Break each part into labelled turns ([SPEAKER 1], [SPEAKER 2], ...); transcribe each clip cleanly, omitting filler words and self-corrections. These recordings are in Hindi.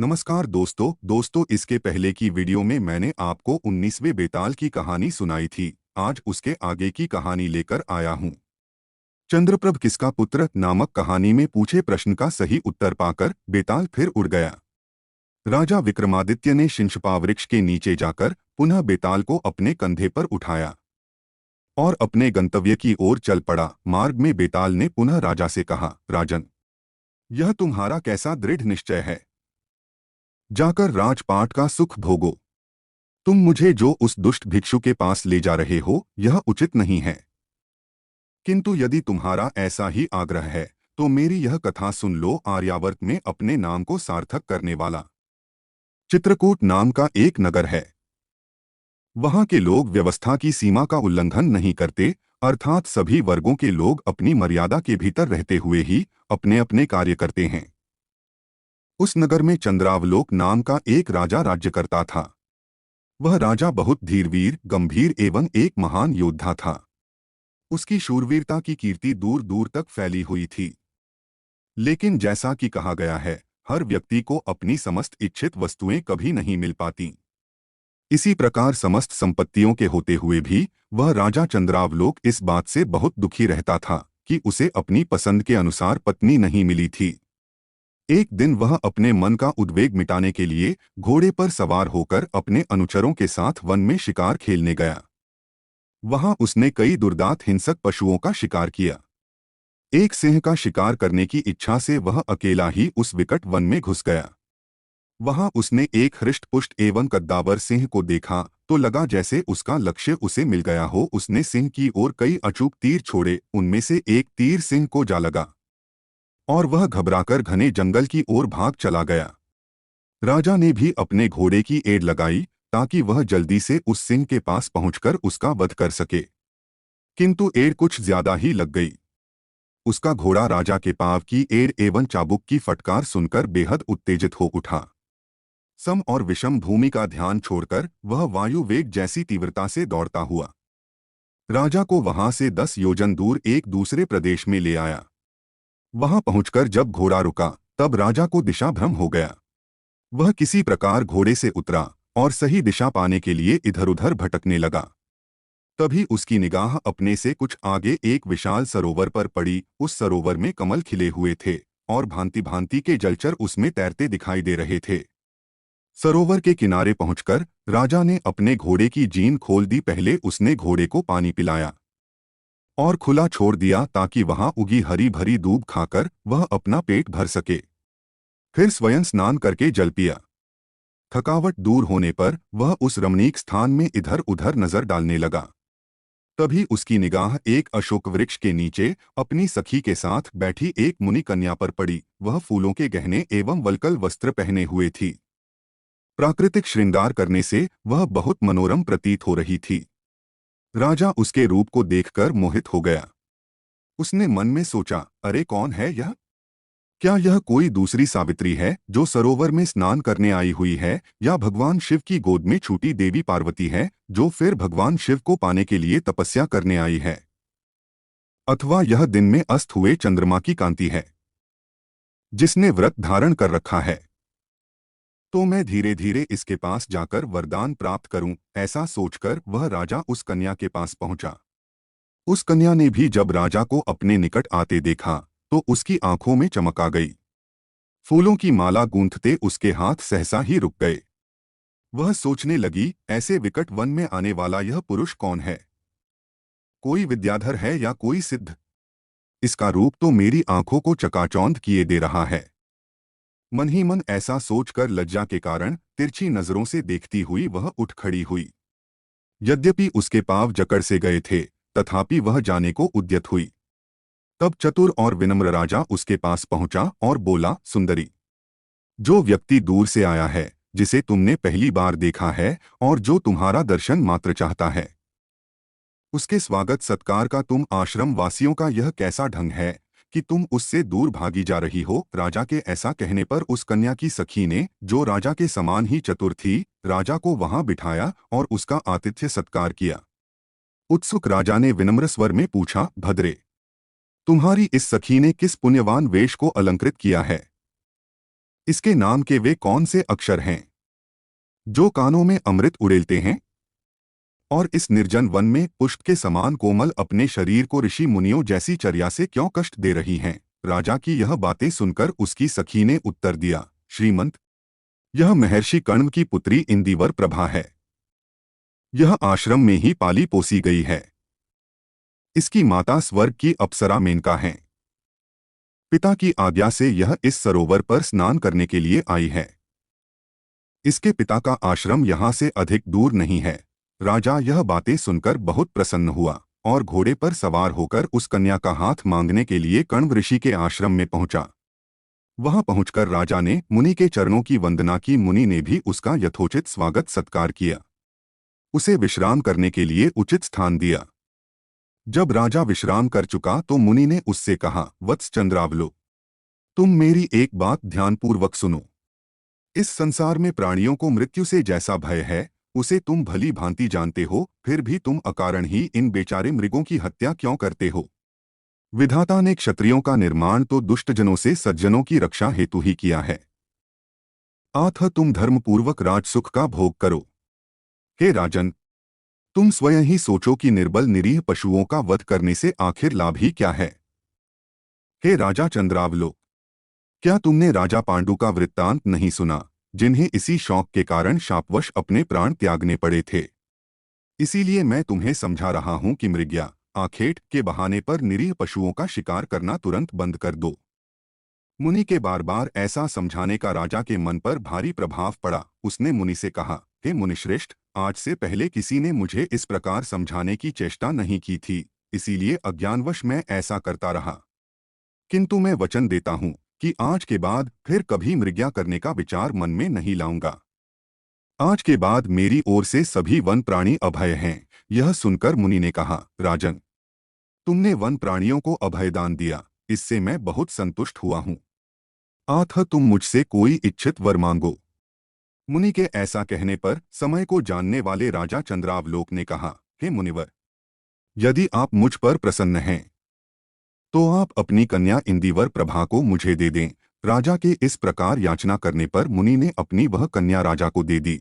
[SPEAKER 1] नमस्कार दोस्तों इसके पहले की वीडियो में मैंने आपको 19वें बेताल की कहानी सुनाई थी। आज उसके आगे की कहानी लेकर आया हूँ। चंद्रप्रभ किसका पुत्र नामक कहानी में पूछे प्रश्न का सही उत्तर पाकर बेताल फिर उड़ गया। राजा विक्रमादित्य ने शिंशपा वृक्ष के नीचे जाकर पुनः बेताल को अपने कंधे पर उठाया और अपने गंतव्य की ओर चल पड़ा। मार्ग में बेताल ने पुनः राजा से कहा, राजन, यह तुम्हारा कैसा दृढ़ निश्चय है? जाकर राजपाट का सुख भोगो। तुम मुझे जो उस दुष्ट भिक्षु के पास ले जा रहे हो यह उचित नहीं है। किंतु यदि तुम्हारा ऐसा ही आग्रह है तो मेरी यह कथा सुन लो। आर्यावर्त में अपने नाम को सार्थक करने वाला चित्रकूट नाम का एक नगर है। वहां के लोग व्यवस्था की सीमा का उल्लंघन नहीं करते, अर्थात सभी वर्गों के लोग अपनी मर्यादा के भीतर रहते हुए ही अपने अपने कार्य करते हैं। उस नगर में चंद्रावलोक नाम का एक राजा राज्य करता था। वह राजा बहुत धीरवीर, गंभीर एवं एक महान योद्धा था। उसकी शूरवीरता की कीर्ति दूर दूर तक फैली हुई थी। लेकिन जैसा कि कहा गया है, हर व्यक्ति को अपनी समस्त इच्छित वस्तुएं कभी नहीं मिल पाती। इसी प्रकार समस्त संपत्तियों के होते हुए भी वह राजा चंद्रावलोक इस बात से बहुत दुखी रहता था कि उसे अपनी पसंद के अनुसार पत्नी नहीं मिली थी। एक दिन वह अपने मन का उद्वेग मिटाने के लिए घोड़े पर सवार होकर अपने अनुचरों के साथ वन में शिकार खेलने गया। वहां उसने कई दुर्दांत हिंसक पशुओं का शिकार किया। एक सिंह का शिकार करने की इच्छा से वह अकेला ही उस विकट वन में घुस गया। वहां उसने एक हृष्ट-पुष्ट एवं कद्दावर सिंह को देखा तो लगा जैसे उसका लक्ष्य उसे मिल गया हो। उसने सिंह की ओर कई अचूक तीर छोड़े। उनमें से एक तीर सिंह को जा लगा और वह घबराकर घने जंगल की ओर भाग चला गया। राजा ने भी अपने घोड़े की एड़ लगाई ताकि वह जल्दी से उस सिंह के पास पहुंचकर उसका वध कर सके, किंतु एड़ कुछ ज्यादा ही लग गई। उसका घोड़ा राजा के पांव की एड़ एवं चाबुक की फटकार सुनकर बेहद उत्तेजित हो उठा। सम और विषम भूमि का ध्यान छोड़कर वह वायु वेग जैसी तीव्रता से दौड़ता हुआ राजा को वहां से 10 योजन दूर एक दूसरे प्रदेश में ले आया। वहां पहुंचकर जब घोड़ा रुका तब राजा को दिशा भ्रम हो गया। वह किसी प्रकार घोड़े से उतरा और सही दिशा पाने के लिए इधर उधर भटकने लगा। तभी उसकी निगाह अपने से कुछ आगे एक विशाल सरोवर पर पड़ी। उस सरोवर में कमल खिले हुए थे और भांति भांति के जलचर उसमें तैरते दिखाई दे रहे थे। सरोवर के किनारे पहुंचकर राजा ने अपने घोड़े की जीन खोल दी। पहले उसने घोड़े को पानी पिलाया और खुला छोड़ दिया ताकि वहां उगी हरी भरी दूब खाकर वह अपना पेट भर सके। फिर स्वयं स्नान करके जल पिया। थकावट दूर होने पर वह उस रमणीक स्थान में इधर उधर नजर डालने लगा। तभी उसकी निगाह एक अशोक वृक्ष के नीचे अपनी सखी के साथ बैठी एक मुनि कन्या पर पड़ी। वह फूलों के गहने एवं वल्कल वस्त्र पहने हुए थी। प्राकृतिक श्रृंगार करने से वह बहुत मनोरम प्रतीत हो रही थी। राजा उसके रूप को देखकर मोहित हो गया। उसने मन में सोचा, अरे कौन है यह? क्या यह कोई दूसरी सावित्री है जो सरोवर में स्नान करने आई हुई है, या भगवान शिव की गोद में छूटी देवी पार्वती है जो फिर भगवान शिव को पाने के लिए तपस्या करने आई है? अथवा यह दिन में अस्त हुए चंद्रमा की कांति है जिसने व्रत धारण कर रखा है? तो मैं धीरे धीरे इसके पास जाकर वरदान प्राप्त करूं। ऐसा सोचकर वह राजा उस कन्या के पास पहुंचा। उस कन्या ने भी जब राजा को अपने निकट आते देखा तो उसकी आंखों में चमक आ गई। फूलों की माला गूंथते उसके हाथ सहसा ही रुक गए। वह सोचने लगी, ऐसे विकट वन में आने वाला यह पुरुष कौन है? कोई विद्याधर है या कोई सिद्ध? इसका रूप तो मेरी आंखों को चकाचौंध किए दे रहा है। मन ही मन ऐसा सोचकर लज्जा के कारण तिरछी नजरों से देखती हुई वह उठ खड़ी हुई। यद्यपि उसके पांव जकड़ से गए थे तथापि वह जाने को उद्यत हुई। तब चतुर और विनम्र राजा उसके पास पहुंचा और बोला, सुंदरी, जो व्यक्ति दूर से आया है, जिसे तुमने पहली बार देखा है और जो तुम्हारा दर्शन मात्र चाहता है, उसके स्वागत सत्कार का तुम आश्रम वासियों का यह कैसा ढंग है कि तुम उससे दूर भागी जा रही हो? राजा के ऐसा कहने पर उस कन्या की सखी ने, जो राजा के समान ही चतुर थी, राजा को वहां बिठाया और उसका आतिथ्य सत्कार किया। उत्सुक राजा ने विनम्र स्वर में पूछा, भद्रे, तुम्हारी इस सखी ने किस पुण्यवान वेश को अलंकृत किया है? इसके नाम के वे कौन से अक्षर हैं जो कानों में अमृत उड़ेलते हैं और इस निर्जन वन में पुष्प के समान कोमल अपने शरीर को ऋषि मुनियों जैसी चर्या से क्यों कष्ट दे रही हैं? राजा की यह बातें सुनकर उसकी सखी ने उत्तर दिया, श्रीमंत, यह महर्षि कण्व की पुत्री इंदिवर प्रभा है। यह आश्रम में ही पाली पोसी गई है। इसकी माता स्वर्ग की अप्सरा मेनका है। पिता की आज्ञा से यह इस सरोवर पर स्नान करने के लिए आई है। इसके पिता का आश्रम यहाँ से अधिक दूर नहीं है। राजा यह बातें सुनकर बहुत प्रसन्न हुआ और घोड़े पर सवार होकर उस कन्या का हाथ मांगने के लिए कण्व ऋषि के आश्रम में पहुंचा। वहां पहुंचकर राजा ने मुनि के चरणों की वंदना की। मुनि ने भी उसका यथोचित स्वागत सत्कार किया। उसे विश्राम करने के लिए उचित स्थान दिया। जब राजा विश्राम कर चुका तो मुनि ने उससे कहा, वत्स चंद्रावलो, तुम मेरी एक बात ध्यानपूर्वक सुनो। इस संसार में प्राणियों को मृत्यु से जैसा भय है उसे तुम भली भांति जानते हो, फिर भी तुम अकारण ही इन बेचारे मृगों की हत्या क्यों करते हो? विधाता ने क्षत्रियों का निर्माण तो दुष्टजनों से सज्जनों की रक्षा हेतु ही किया है। अतः तुम धर्मपूर्वक राजसुख का भोग करो। हे राजन, तुम स्वयं ही सोचो कि निर्बल निरीह पशुओं का वध करने से आखिर लाभ ही क्या है? हे राजा चंद्रावलो, क्या तुमने राजा पांडु का वृत्तांत नहीं सुना, जिन्हें इसी शौक के कारण शापवश अपने प्राण त्यागने पड़े थे? इसीलिए मैं तुम्हें समझा रहा हूं कि मृग्या, आखेट के बहाने पर निरीह पशुओं का शिकार करना तुरंत बंद कर दो। मुनि के बार बार ऐसा समझाने का राजा के मन पर भारी प्रभाव पड़ा। उसने मुनि से कहा, हे मुनिश्रेष्ठ, आज से पहले किसी ने मुझे इस प्रकार समझाने की चेष्टा नहीं की थी, इसीलिए अज्ञानवश मैं ऐसा करता रहा। किंतु मैं वचन देता हूं कि आज के बाद फिर कभी मृग्या करने का विचार मन में नहीं लाऊंगा। आज के बाद मेरी ओर से सभी वन प्राणी अभय हैं। यह सुनकर मुनि ने कहा, राजन, तुमने वन प्राणियों को अभयदान दिया, इससे मैं बहुत संतुष्ट हुआ हूं। अतः तुम मुझसे कोई इच्छित वर मांगो। मुनि के ऐसा कहने पर समय को जानने वाले राजा चंद्रावलोक ने कहा, हे मुनिवर, यदि आप मुझ पर प्रसन्न हैं तो आप अपनी कन्या इंदिवर प्रभा को मुझे दे दें। राजा के इस प्रकार याचना करने पर मुनि ने अपनी वह कन्या राजा को दे दी,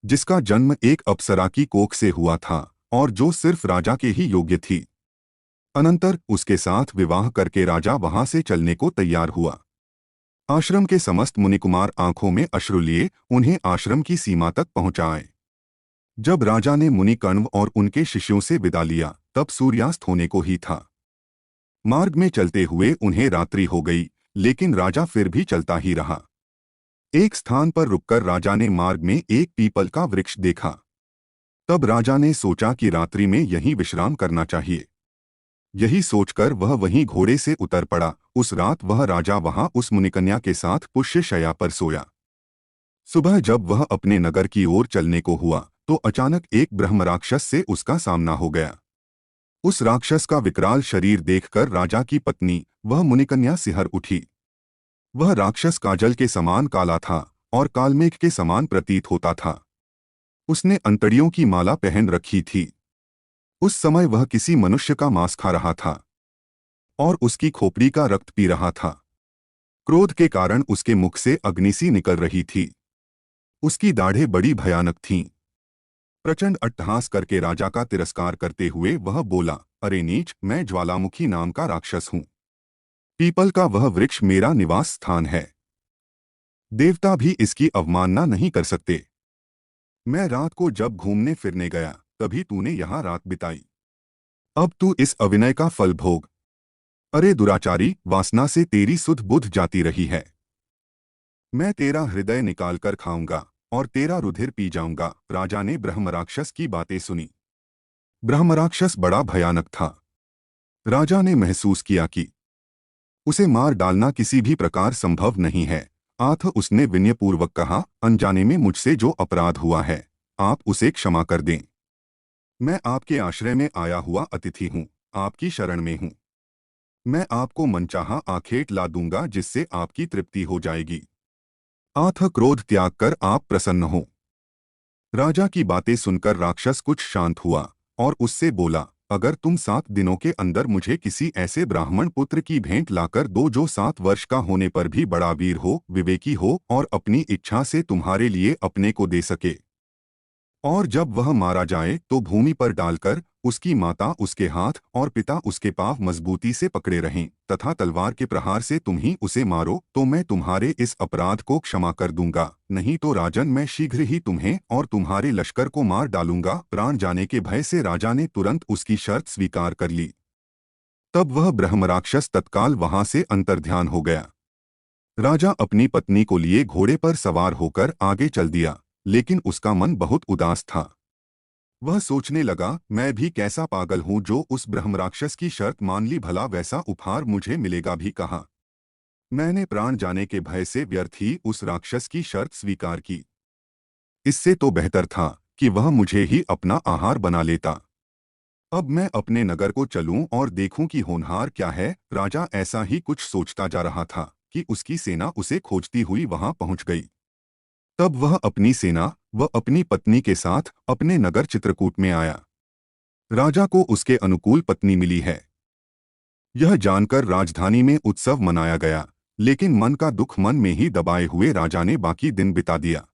[SPEAKER 1] जिसका जन्म एक अप्सरा की कोख से हुआ था और जो सिर्फ राजा के ही योग्य थी। अनंतर उसके साथ विवाह करके राजा वहां से चलने को तैयार हुआ। आश्रम के समस्त मुनिकुमार आंखों में अश्रु लिए उन्हें आश्रम की सीमा तक पहुंचाए। जब राजा ने मुनि कण्व और उनके शिष्यों से विदा लिया तब सूर्यास्त होने को ही था। मार्ग में चलते हुए उन्हें रात्रि हो गई, लेकिन राजा फिर भी चलता ही रहा। एक स्थान पर रुककर राजा ने मार्ग में एक पीपल का वृक्ष देखा। तब राजा ने सोचा कि रात्रि में यहीं विश्राम करना चाहिए। यही सोचकर वह वहीं घोड़े से उतर पड़ा। उस रात वह राजा वहां उस मुनिकन्या के साथ पुष्य शैया पर सोया। सुबह जब वह अपने नगर की ओर चलने को हुआ तो अचानक एक ब्रह्मराक्षस से उसका सामना हो गया। उस राक्षस का विकराल शरीर देखकर राजा की पत्नी, वह मुनिकन्या, सिहर उठी। वह राक्षस काजल के समान काला था और कालमेघ के समान प्रतीत होता था। उसने अंतड़ियों की माला पहन रखी थी। उस समय वह किसी मनुष्य का मांस खा रहा था और उसकी खोपड़ी का रक्त पी रहा था। क्रोध के कारण उसके मुख से अग्नि सी निकल रही थी। उसकी दाढ़ें बड़ी भयानक थीं। प्रचंड अट्टहास करके राजा का तिरस्कार करते हुए वह बोला, अरे नीच, मैं ज्वालामुखी नाम का राक्षस हूं। पीपल का वह वृक्ष मेरा निवास स्थान है। देवता भी इसकी अवमानना नहीं कर सकते। मैं रात को जब घूमने फिरने गया तभी तूने यहाँ रात बिताई। अब तू इस अविनय का फल भोग। अरे दुराचारी, वासना से तेरी सुध बुध जाती रही है। मैं तेरा हृदय निकालकर खाऊंगा और तेरा रुधिर पी जाऊंगा। राजा ने ब्रह्मराक्षस की बातें सुनी। ब्रह्मराक्षस बड़ा भयानक था। राजा ने महसूस किया कि उसे मार डालना किसी भी प्रकार संभव नहीं है। अतः उसने विनयपूर्वक कहा, अनजाने में मुझसे जो अपराध हुआ है आप उसे क्षमा कर दें। मैं आपके आश्रय में आया हुआ अतिथि हूँ, आपकी शरण में हूँ। मैं आपको मनचाहा आखेट ला दूंगा जिससे आपकी तृप्ति हो जाएगी। अतः क्रोध त्याग कर आप प्रसन्न हो। राजा की बातें सुनकर राक्षस कुछ शांत हुआ और उससे बोला, अगर तुम 7 दिनों के अंदर मुझे किसी ऐसे ब्राह्मण पुत्र की भेंट लाकर दो जो 7 वर्ष का होने पर भी बड़ा वीर हो, विवेकी हो और अपनी इच्छा से तुम्हारे लिए अपने को दे सके, और जब वह मारा जाए तो भूमि पर डालकर उसकी माता उसके हाथ और पिता उसके पाँव मजबूती से पकड़े रहें तथा तलवार के प्रहार से तुम ही उसे मारो, तो मैं तुम्हारे इस अपराध को क्षमा कर दूंगा। नहीं तो राजन, मैं शीघ्र ही तुम्हें और तुम्हारे लश्कर को मार डालूंगा। प्राण जाने के भय से राजा ने तुरंत उसकी शर्त स्वीकार कर ली। तब वह ब्रह्मराक्षस तत्काल वहां से अंतर्ध्यान हो गया। राजा अपनी पत्नी को लिए घोड़े पर सवार होकर आगे चल दिया, लेकिन उसका मन बहुत उदास था। वह सोचने लगा, मैं भी कैसा पागल हूं जो उस ब्रह्मराक्षस की शर्त मान ली। भला वैसा उपहार मुझे मिलेगा भी कहाँ। मैंने प्राण जाने के भय से व्यर्थ ही उस राक्षस की शर्त स्वीकार की। इससे तो बेहतर था कि वह मुझे ही अपना आहार बना लेता। अब मैं अपने नगर को चलूं और देखूं कि होनहार क्या है। राजा ऐसा ही कुछ सोचता जा रहा था कि उसकी सेना उसे खोजती हुई वहां पहुंच गई। तब वह अपनी सेना व अपनी पत्नी के साथ अपने नगर चित्रकूट में आया। राजा को उसके अनुकूल पत्नी मिली है, यह जानकर राजधानी में उत्सव मनाया गया। लेकिन मन का दुख मन में ही दबाए हुए राजा ने बाकी दिन बिता दिया।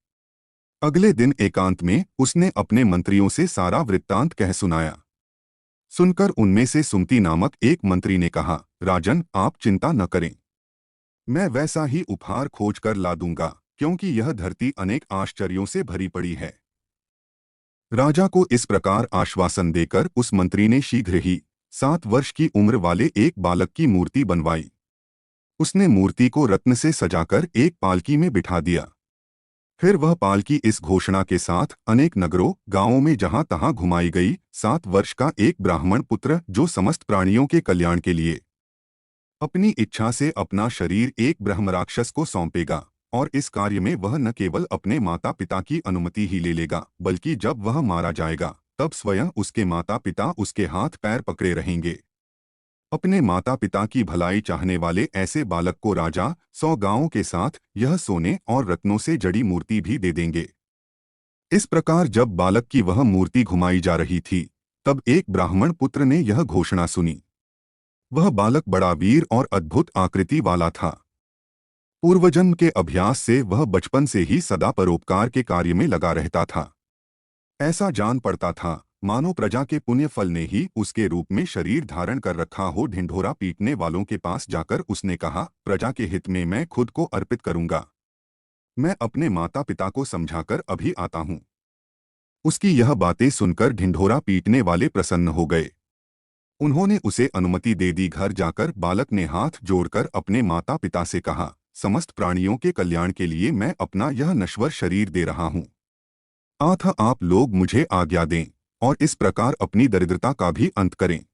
[SPEAKER 1] अगले दिन एकांत में उसने अपने मंत्रियों से सारा वृत्तांत कह सुनाया। सुनकर उनमें से सुमति नामक एक मंत्री ने कहा, राजन, आप चिंता न करें, मैं वैसा ही उपहार खोज कर ला दूंगा, क्योंकि यह धरती अनेक आश्चर्यों से भरी पड़ी है। राजा को इस प्रकार आश्वासन देकर उस मंत्री ने शीघ्र ही 7 वर्ष की उम्र वाले एक बालक की मूर्ति बनवाई। उसने मूर्ति को रत्न से सजाकर एक पालकी में बिठा दिया। फिर वह पालकी इस घोषणा के साथ अनेक नगरों गांवों में जहां तहां घुमाई गई, 7 वर्ष का एक ब्राह्मण पुत्र जो समस्त प्राणियों के कल्याण के लिए अपनी इच्छा से अपना शरीर एक ब्रह्मराक्षस को सौंपेगा, और इस कार्य में वह न केवल अपने माता पिता की अनुमति ही ले लेगा, बल्कि जब वह मारा जाएगा तब स्वयं उसके माता पिता उसके हाथ पैर पकड़े रहेंगे। अपने माता पिता की भलाई चाहने वाले ऐसे बालक को राजा 100 गांवों के साथ यह सोने और रत्नों से जड़ी मूर्ति भी दे देंगे। इस प्रकार जब बालक की वह मूर्ति घुमाई जा रही थी, तब एक ब्राह्मण पुत्र ने यह घोषणा सुनी। वह बालक बड़ा वीर और अद्भुत आकृति वाला था। पूर्वजन्म के अभ्यास से वह बचपन से ही सदा परोपकार के कार्य में लगा रहता था। ऐसा जान पड़ता था मानो प्रजा के पुण्य फल ने ही उसके रूप में शरीर धारण कर रखा हो। ढिंढोरा पीटने वालों के पास जाकर उसने कहा, प्रजा के हित में मैं खुद को अर्पित करूंगा। मैं अपने माता पिता को समझाकर अभी आता हूं। उसकी यह बातें सुनकर ढिंढोरा पीटने वाले प्रसन्न हो गए। उन्होंने उसे अनुमति दे दी। घर जाकर बालक ने हाथ जोड़कर अपने माता पिता से कहा, समस्त प्राणियों के कल्याण के लिए मैं अपना यह नश्वर शरीर दे रहा हूं। अतः आप लोग मुझे आज्ञा दें और इस प्रकार अपनी दरिद्रता का भी अंत करें।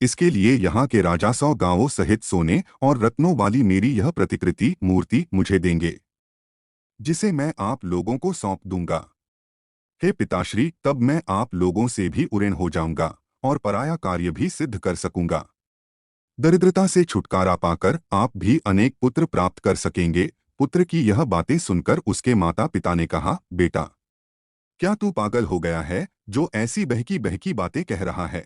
[SPEAKER 1] इसके लिए यहाँ के राजा 100 गांवों सहित सोने और रत्नों वाली मेरी यह प्रतिकृति मूर्ति मुझे देंगे, जिसे मैं आप लोगों को सौंप दूंगा। हे पिताश्री, तब मैं आप लोगों से भी उऋण हो जाऊंगा और पराया कार्य भी सिद्ध कर सकूंगा। दरिद्रता से छुटकारा पाकर आप भी अनेक पुत्र प्राप्त कर सकेंगे। पुत्र की यह बातें सुनकर उसके माता पिता ने कहा, बेटा, क्या तू पागल हो गया है जो ऐसी बहकी बहकी बातें कह रहा है?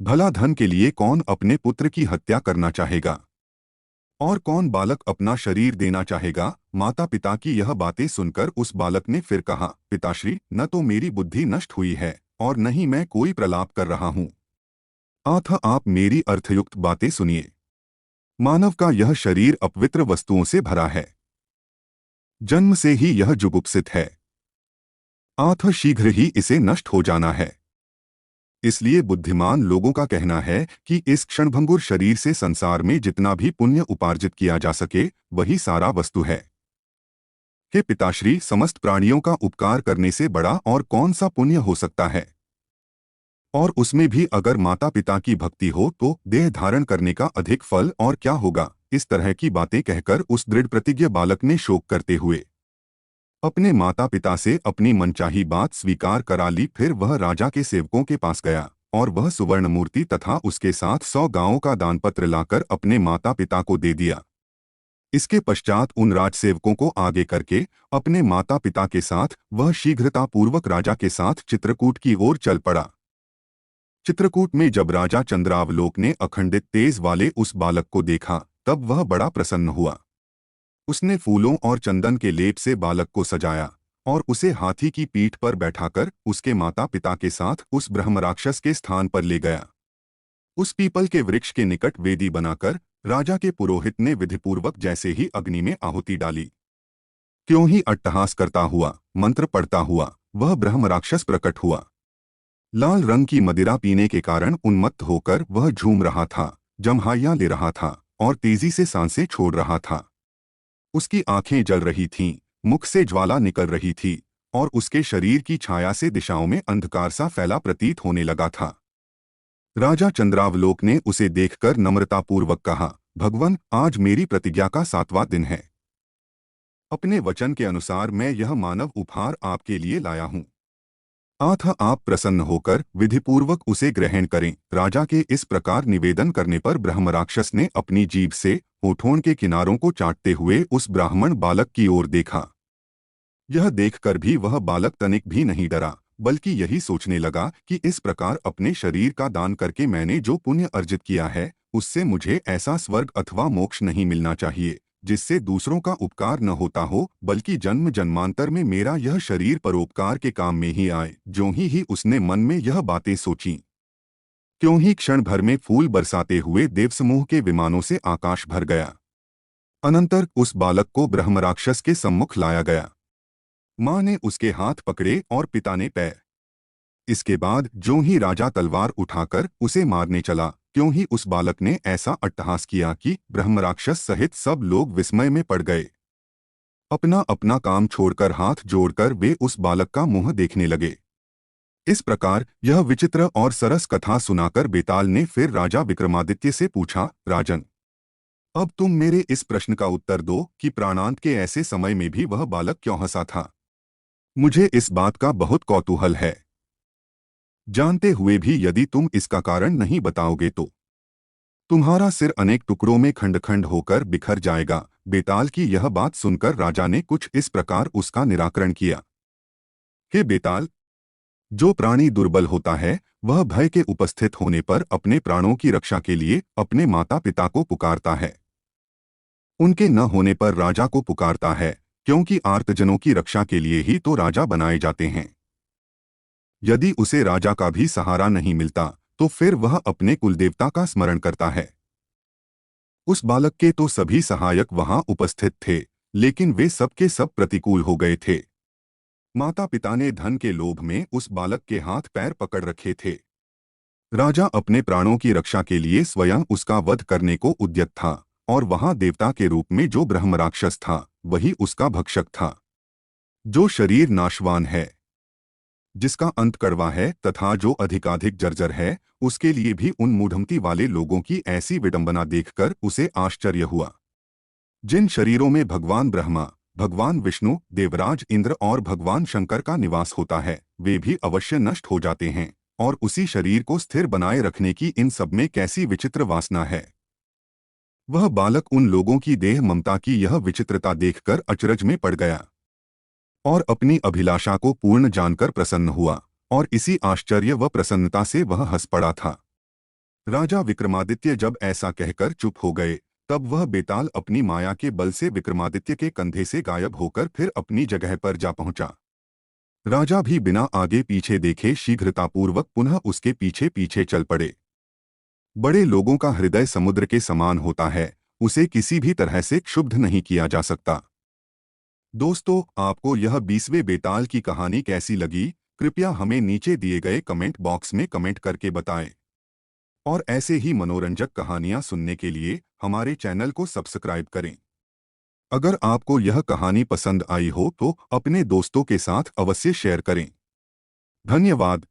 [SPEAKER 1] भला धन के लिए कौन अपने पुत्र की हत्या करना चाहेगा, और कौन बालक अपना शरीर देना चाहेगा? माता पिता की यह बातें सुनकर उस बालक ने फिर कहा, पिताश्री, न तो मेरी बुद्धि नष्ट हुई है और न ही मैं कोई प्रलाप कर रहा हूं। अतः आप मेरी अर्थयुक्त बातें सुनिए। मानव का यह शरीर अपवित्र वस्तुओं से भरा है। जन्म से ही यह जुगुप्सित है, अतः शीघ्र ही इसे नष्ट हो जाना है। इसलिए बुद्धिमान लोगों का कहना है कि इस क्षणभंगुर शरीर से संसार में जितना भी पुण्य उपार्जित किया जा सके वही सारा वस्तु है। हे पिताश्री, समस्त प्राणियों का उपकार करने से बड़ा और कौन सा पुण्य हो सकता है? और उसमें भी अगर माता पिता की भक्ति हो तो देह धारण करने का अधिक फल और क्या होगा? इस तरह की बातें कहकर उस दृढ़ प्रतिज्ञ बालक ने शोक करते हुए अपने माता पिता से अपनी मनचाही बात स्वीकार करा ली। फिर वह राजा के सेवकों के पास गया और वह सुवर्ण मूर्ति तथा उसके साथ 100 गांवों का दानपत्र लाकर अपने माता पिता को दे दिया। इसके पश्चात उन राजसेवकों को आगे करके अपने माता पिता के साथ वह शीघ्रतापूर्वक राजा के साथ चित्रकूट की ओर चल पड़ा। चित्रकूट में जब राजा चंद्रावलोक ने अखंडित तेज वाले उस बालक को देखा तब वह बड़ा प्रसन्न हुआ। उसने फूलों और चंदन के लेप से बालक को सजाया और उसे हाथी की पीठ पर बैठाकर उसके माता पिता के साथ उस ब्रह्मराक्षस के स्थान पर ले गया। उस पीपल के वृक्ष के निकट वेदी बनाकर राजा के पुरोहित ने विधिपूर्वक जैसे ही अग्नि में आहुति डाली, क्यों ही अट्टहास करता हुआ, मंत्र पढ़ता हुआ वह ब्रह्मराक्षस प्रकट हुआ। लाल रंग की मदिरा पीने के कारण उन्मत्त होकर वह झूम रहा था, जम्हाइयां ले रहा था और तेजी से सांसें छोड़ रहा था। उसकी आंखें जल रही थीं, मुख से ज्वाला निकल रही थी और उसके शरीर की छाया से दिशाओं में अंधकार सा फैला प्रतीत होने लगा था। राजा चंद्रावलोक ने उसे देखकर नम्रतापूर्वक कहा, भगवान, आज मेरी प्रतिज्ञा का 7वां दिन है। अपने वचन के अनुसार मैं यह मानव उपहार आपके लिए लाया हूँ। अतः आप प्रसन्न होकर विधिपूर्वक उसे ग्रहण करें। राजा के इस प्रकार निवेदन करने पर ब्रह्मराक्षस ने अपनी जीभ से होठों के किनारों को चाटते हुए उस ब्राह्मण बालक की ओर देखा। यह देखकर भी वह बालक तनिक भी नहीं डरा, बल्कि यही सोचने लगा कि इस प्रकार अपने शरीर का दान करके मैंने जो पुण्य अर्जित किया है उससे मुझे ऐसा स्वर्ग अथवा मोक्ष नहीं मिलना चाहिए जिससे दूसरों का उपकार न होता हो, बल्कि जन्म जन्मांतर में मेरा यह शरीर परोपकार के काम में ही आए। ज्यों ही उसने मन में यह बातें सोचीं, त्यों ही क्षण भर में फूल बरसाते हुए देवसमूह के विमानों से आकाश भर गया। अनंतर उस बालक को ब्रह्मराक्षस के सम्मुख लाया गया। माँ ने उसके हाथ पकड़े और पिता ने पैर। इसके बाद ज्यों ही राजा तलवार उठाकर उसे मारने चला, त्यों ही उस बालक ने ऐसा अट्टहास किया कि ब्रह्मराक्षस सहित सब लोग विस्मय में पड़ गए। अपना अपना काम छोड़कर हाथ जोड़कर वे उस बालक का मुंह देखने लगे। इस प्रकार यह विचित्र और सरस कथा सुनाकर बेताल ने फिर राजा विक्रमादित्य से पूछा, राजन, अब तुम मेरे इस प्रश्न का उत्तर दो कि प्राणांत के ऐसे समय में भी वह बालक क्यों हंसा था। मुझे इस बात का बहुत कौतूहल है। जानते हुए भी यदि तुम इसका कारण नहीं बताओगे तो तुम्हारा सिर अनेक टुकड़ों में खंड खंड होकर बिखर जाएगा। बेताल की यह बात सुनकर राजा ने कुछ इस प्रकार उसका निराकरण किया। हे बेताल, जो प्राणी दुर्बल होता है वह भय के उपस्थित होने पर अपने प्राणों की रक्षा के लिए अपने माता पिता को पुकारता है। उनके न होने पर राजा को पुकारता है, क्योंकि आर्तजनों की रक्षा के लिए ही तो राजा बनाए जाते हैं। यदि उसे राजा का भी सहारा नहीं मिलता तो फिर वह अपने कुलदेवता का स्मरण करता है। उस बालक के तो सभी सहायक वहां उपस्थित थे, लेकिन वे सब के सब प्रतिकूल हो गए थे। माता पिता ने धन के लोभ में उस बालक के हाथ पैर पकड़ रखे थे। राजा अपने प्राणों की रक्षा के लिए स्वयं उसका वध करने को उद्यत था और वहां देवता के रूप में जो ब्रह्मराक्षस था वही उसका भक्षक था। जो शरीर नाशवान है, जिसका अंत कड़वा है तथा जो अधिकाधिक जर्जर है, उसके लिए भी उन मूढ़मति वाले लोगों की ऐसी विडंबना देखकर उसे आश्चर्य हुआ। जिन शरीरों में भगवान ब्रह्मा, भगवान विष्णु, देवराज इंद्र और भगवान शंकर का निवास होता है वे भी अवश्य नष्ट हो जाते हैं, और उसी शरीर को स्थिर बनाए रखने की इन सब में कैसी विचित्र वासना है। वह बालक उन लोगों की देह ममता की यह विचित्रता देखकर अचरज में पड़ गया और अपनी अभिलाषा को पूर्ण जानकर प्रसन्न हुआ, और इसी आश्चर्य व प्रसन्नता से वह हंस पड़ा था। राजा विक्रमादित्य जब ऐसा कहकर चुप हो गए तब वह बेताल अपनी माया के बल से विक्रमादित्य के कंधे से गायब होकर फिर अपनी जगह पर जा पहुंचा। राजा भी बिना आगे पीछे देखे शीघ्रतापूर्वक पुनः उसके पीछे पीछे चल पड़े। बड़े लोगों का हृदय समुद्र के समान होता है, उसे किसी भी तरह से क्षुब्ध नहीं किया जा सकता। दोस्तों, आपको यह 20वें बेताल की कहानी कैसी लगी, कृपया हमें नीचे दिए गए कमेंट बॉक्स में कमेंट करके बताएं। और ऐसे ही मनोरंजक कहानियां सुनने के लिए हमारे चैनल को सब्सक्राइब करें। अगर आपको यह कहानी पसंद आई हो तो अपने दोस्तों के साथ अवश्य शेयर करें। धन्यवाद।